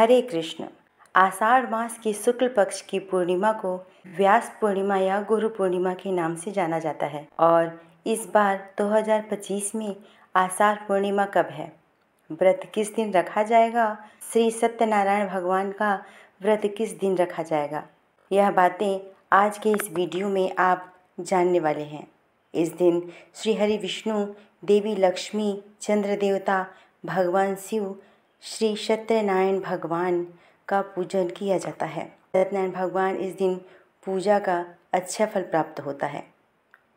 हरे कृष्ण। आषाढ़ मास की शुक्ल पक्ष की पूर्णिमा को व्यास पूर्णिमा या गुरु पूर्णिमा के नाम से जाना जाता है। और इस बार 2025 में आषाढ़ पूर्णिमा कब है, व्रत किस दिन रखा जाएगा, श्री सत्यनारायण भगवान का व्रत किस दिन रखा जाएगा, यह बातें आज के इस वीडियो में आप जानने वाले हैं। इस दिन श्री हरि विष्णु, देवी लक्ष्मी, चंद्र देवता, भगवान शिव, श्री सत्यनारायण भगवान का पूजन किया जाता है। सत्यनारायण भगवान इस दिन पूजा का अच्छा फल प्राप्त होता है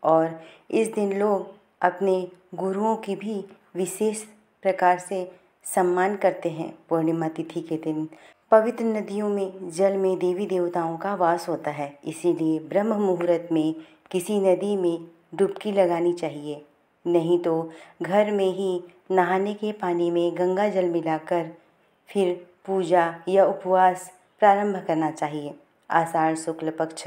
और इस दिन लोग अपने गुरुओं की भी विशेष प्रकार से सम्मान करते हैं। पूर्णिमा तिथि के दिन पवित्र नदियों में जल में देवी देवताओं का वास होता है, इसीलिए ब्रह्म मुहूर्त में किसी नदी में डुबकी लगानी चाहिए। नहीं तो घर में ही नहाने के पानी में गंगा जल मिलाकर फिर पूजा या उपवास प्रारंभ करना चाहिए। आषाढ़ शुक्ल पक्ष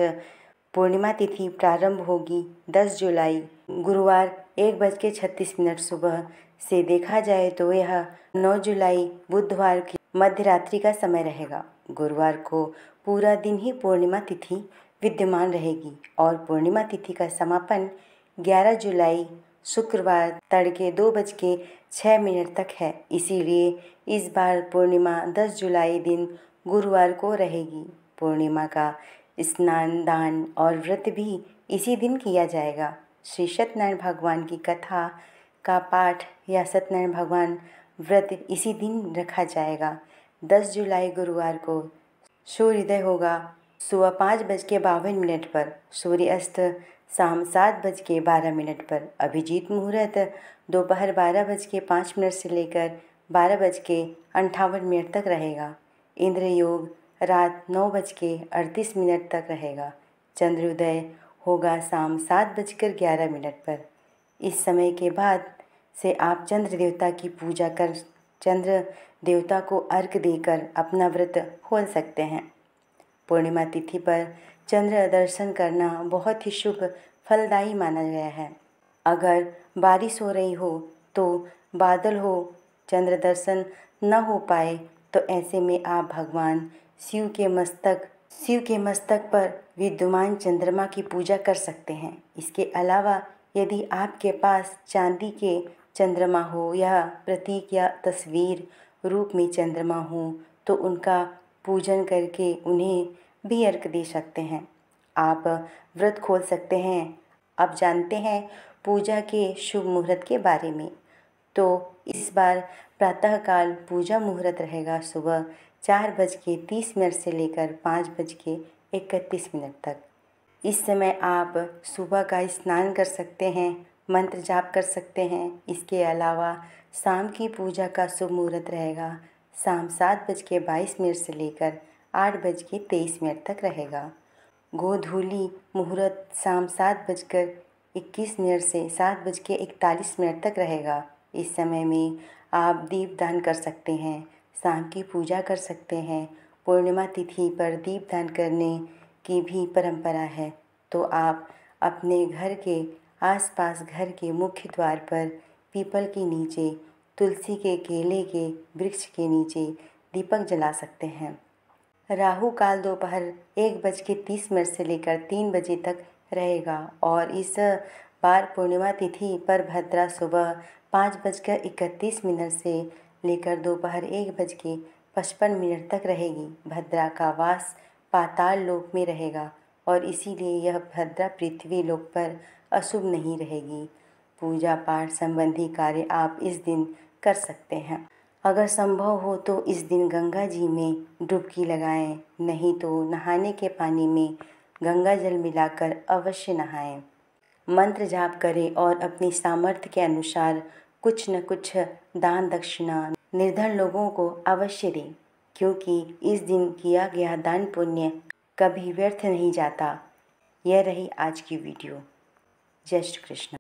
पूर्णिमा तिथि प्रारंभ होगी 10 जुलाई गुरुवार 1:36 सुबह से। देखा जाए तो यह 9 जुलाई बुधवार की मध्य रात्रि का समय रहेगा। गुरुवार को पूरा दिन ही पूर्णिमा तिथि विद्यमान रहेगी और पूर्णिमा तिथि का समापन 11 जुलाई शुक्रवार तड़के 2:06 तक है। इसीलिए इस बार पूर्णिमा 10 जुलाई दिन गुरुवार को रहेगी। पूर्णिमा का स्नान, दान और व्रत भी इसी दिन किया जाएगा। श्री सत्यनारायण भगवान की कथा का पाठ या सत्यनारायण भगवान व्रत इसी दिन रखा जाएगा। 10 जुलाई गुरुवार को सूर्योदय होगा सुबह 5:52 पर, सूर्यास्त शाम 7:12 पर। अभिजीत मुहूर्त दोपहर 12:05 से लेकर 12:58 तक रहेगा। इंद्र योग रात 9:38 तक रहेगा। चंद्रोदय होगा शाम 7:11 पर। इस समय के बाद से आप चंद्र देवता की पूजा कर चंद्र देवता को अर्घ्य देकर अपना व्रत खोल सकते हैं। पूर्णिमा तिथि पर चंद्र दर्शन करना बहुत ही शुभ फलदायी माना गया है। अगर बारिश हो रही हो तो बादल हो, चंद्र दर्शन न हो पाए तो ऐसे में आप भगवान शिव के मस्तक पर विद्यमान चंद्रमा की पूजा कर सकते हैं। इसके अलावा यदि आपके पास चांदी के चंद्रमा हो या प्रतीक या तस्वीर रूप में चंद्रमा हो तो उनका पूजन करके उन्हें भी अर्घ्य दे सकते हैं। आप व्रत खोल सकते हैं। अब जानते हैं पूजा के शुभ मुहूर्त के बारे में। तो इस बार प्रातःकाल पूजा मुहूर्त रहेगा सुबह 4:30 से लेकर 5:31 तक। इस समय आप सुबह का स्नान कर सकते हैं, मंत्र जाप कर सकते हैं। इसके अलावा शाम की पूजा का शुभ मुहूर्त रहेगा शाम 7:22 से लेकर 8:23 तक रहेगा। गोधूली मुहूर्त शाम 7:21 से 7:41 तक रहेगा। इस समय में आप दीपदान कर सकते हैं, शाम की पूजा कर सकते हैं। पूर्णिमा तिथि पर दीपदान करने की भी परंपरा है, तो आप अपने घर के आसपास घर के मुख्य द्वार पर पीपल के नीचे, तुलसी के केले के वृक्ष के नीचे दीपक जला सकते हैं। राहु काल दोपहर 1:30 से लेकर 3 बजे तक रहेगा और इस बार पूर्णिमा तिथि पर भद्रा सुबह 5:31 से लेकर दोपहर 1:55 तक रहेगी। भद्रा का वास पाताल लोक में रहेगा और इसीलिए यह भद्रा पृथ्वी लोक पर अशुभ नहीं रहेगी। पूजा पाठ संबंधी कार्य आप इस दिन कर सकते हैं। अगर संभव हो तो इस दिन गंगा जी में डुबकी लगाएं, नहीं तो नहाने के पानी में गंगा जल मिलाकर अवश्य नहाएं। मंत्र जाप करें और अपनी सामर्थ्य के अनुसार कुछ न कुछ दान दक्षिणा निर्धन लोगों को अवश्य दें, क्योंकि इस दिन किया गया दान पुण्य कभी व्यर्थ नहीं जाता। यह रही आज की वीडियो। जय श्री कृष्ण।